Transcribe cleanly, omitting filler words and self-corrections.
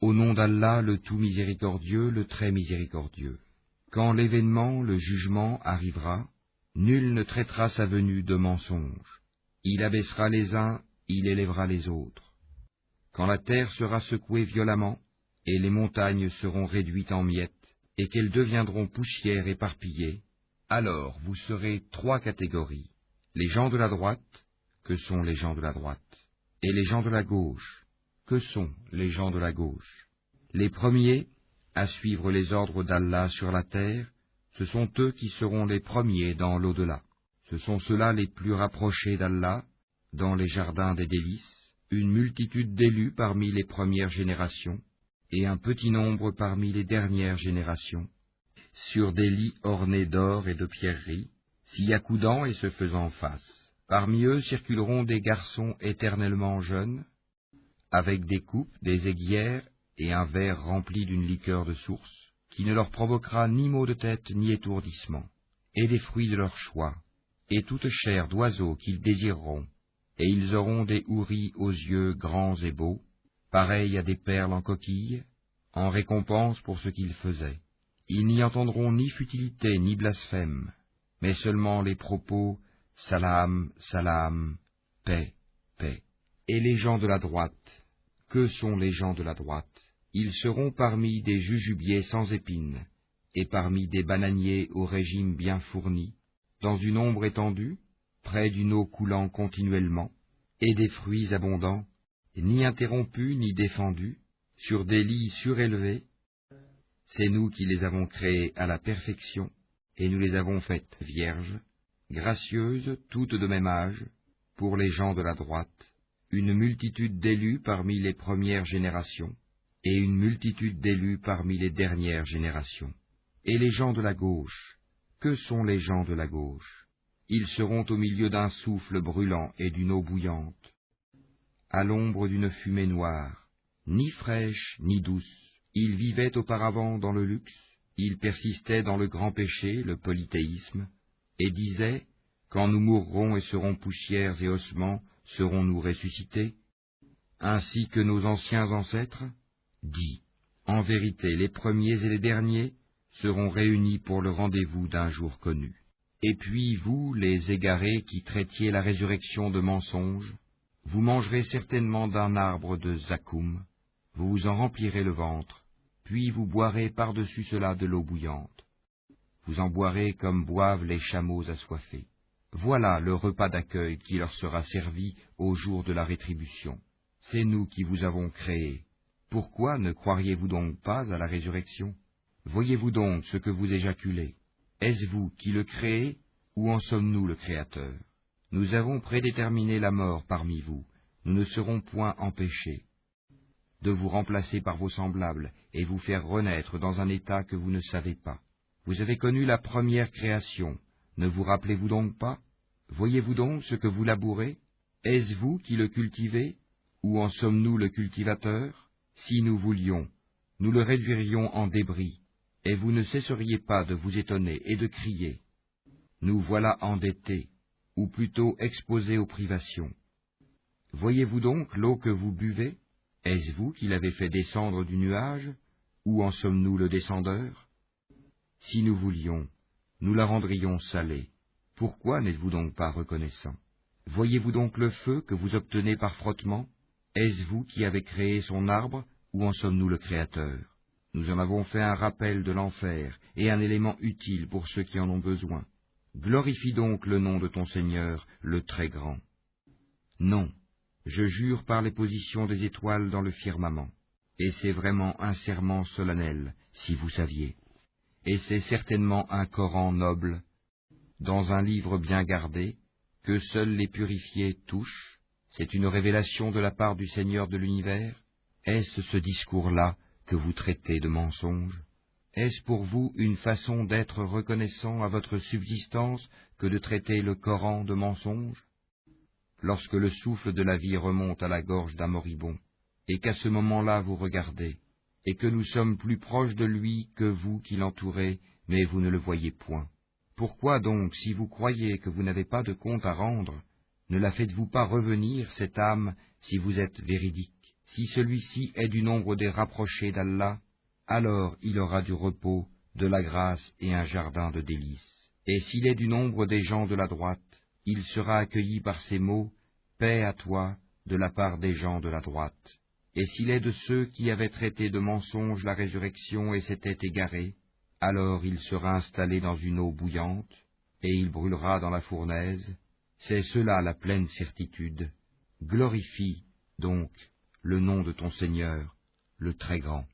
Au nom d'Allah, le tout miséricordieux, le très miséricordieux. Quand l'événement, le jugement, arrivera, nul ne traitera sa venue de mensonge. Il abaissera les uns, il élèvera les autres. Quand la terre sera secouée violemment, et les montagnes seront réduites en miettes, et qu'elles deviendront poussière éparpillée, alors vous serez trois catégories. Les gens de la droite, que sont les gens de la droite, et les gens de la gauche, que sont les gens de la gauche. Les premiers, à suivre les ordres d'Allah sur la terre, ce sont eux qui seront les premiers dans l'au-delà. Ce sont ceux-là les plus rapprochés d'Allah, dans les jardins des délices, une multitude d'élus parmi les premières générations, et un petit nombre parmi les dernières générations, sur des lits ornés d'or et de pierreries, s'y accoudant et se faisant face. Parmi eux circuleront des garçons éternellement jeunes, avec des coupes, des aiguières et un verre rempli d'une liqueur de source, qui ne leur provoquera ni maux de tête ni étourdissement, et des fruits de leur choix, et toute chair d'oiseaux qu'ils désireront, et ils auront des houris aux yeux grands et beaux, pareils à des perles en coquille, en récompense pour ce qu'ils faisaient. Ils n'y entendront ni futilité ni blasphème, mais seulement les propos « Salam, salam, paix, paix ». Et les gens de la droite, que sont les gens de la droite? Ils seront parmi des jujubiers sans épines, et parmi des bananiers au régime bien fourni, dans une ombre étendue, près d'une eau coulant continuellement, et des fruits abondants, ni interrompus ni défendus, sur des lits surélevés. C'est nous qui les avons créés à la perfection, et nous les avons faites vierges, gracieuses, toutes de même âge, pour les gens de la droite, une multitude d'élus parmi les premières générations, et une multitude d'élus parmi les dernières générations. Et les gens de la gauche, que sont les gens de la gauche? Ils seront au milieu d'un souffle brûlant et d'une eau bouillante, à l'ombre d'une fumée noire, ni fraîche ni douce. Ils vivaient auparavant dans le luxe, ils persistaient dans le grand péché, le polythéisme, et disaient, quand nous mourrons et serons poussières et ossements, serons-nous ressuscités, ainsi que nos anciens ancêtres? Dis, en vérité, les premiers et les derniers seront réunis pour le rendez-vous d'un jour connu. Et puis vous, les égarés qui traitiez la résurrection de mensonge, vous mangerez certainement d'un arbre de zakoum, vous vous en remplirez le ventre, puis vous boirez par-dessus cela de l'eau bouillante. Vous en boirez comme boivent les chameaux assoiffés. Voilà le repas d'accueil qui leur sera servi au jour de la rétribution. C'est nous qui vous avons créés. Pourquoi ne croiriez-vous donc pas à la résurrection? Voyez-vous donc ce que vous éjaculez? Est-ce vous qui le créez, ou en sommes-nous le Créateur? Nous avons prédéterminé la mort parmi vous, nous ne serons point empêchés de vous remplacer par vos semblables et vous faire renaître dans un état que vous ne savez pas. Vous avez connu la première création, ne vous rappelez-vous donc pas? Voyez-vous donc ce que vous labourez? Est-ce vous qui le cultivez, ou en sommes-nous le cultivateur? Si nous voulions, nous le réduirions en débris, et vous ne cesseriez pas de vous étonner et de crier. Nous voilà endettés, ou plutôt exposés aux privations. Voyez-vous donc l'eau que vous buvez? Est-ce vous qui l'avez fait descendre du nuage, ou en sommes-nous le descendeur? Si nous voulions, nous la rendrions salée. Pourquoi n'êtes-vous donc pas reconnaissant? Voyez-vous donc le feu que vous obtenez par frottement? Est-ce vous qui avez créé son arbre, ou en sommes-nous le Créateur? Nous en avons fait un rappel de l'enfer, et un élément utile pour ceux qui en ont besoin. Glorifie donc le nom de ton Seigneur, le Très Grand. Non, je jure par les positions des étoiles dans le firmament, et c'est vraiment un serment solennel, si vous saviez. Et c'est certainement un Coran noble, dans un livre bien gardé, que seuls les purifiés touchent. C'est une révélation de la part du Seigneur de l'univers. Est-ce ce discours-là que vous traitez de mensonge? Est-ce pour vous une façon d'être reconnaissant à votre subsistance que de traiter le Coran de mensonge? Lorsque le souffle de la vie remonte à la gorge d'un moribond, et qu'à ce moment-là vous regardez, et que nous sommes plus proches de lui que vous qui l'entourez, mais vous ne le voyez point. Pourquoi donc, si vous croyez que vous n'avez pas de compte à rendre, ne la faites-vous pas revenir, cette âme, si vous êtes véridique? Si celui-ci est du nombre des rapprochés d'Allah, alors il aura du repos, de la grâce et un jardin de délices. Et s'il est du nombre des gens de la droite, il sera accueilli par ces mots « Paix à toi » de la part des gens de la droite. Et s'il est de ceux qui avaient traité de mensonge la résurrection et s'étaient égarés, alors il sera installé dans une eau bouillante, et il brûlera dans la fournaise. C'est cela la pleine certitude. Glorifie, donc, le nom de ton Seigneur, le Très Grand.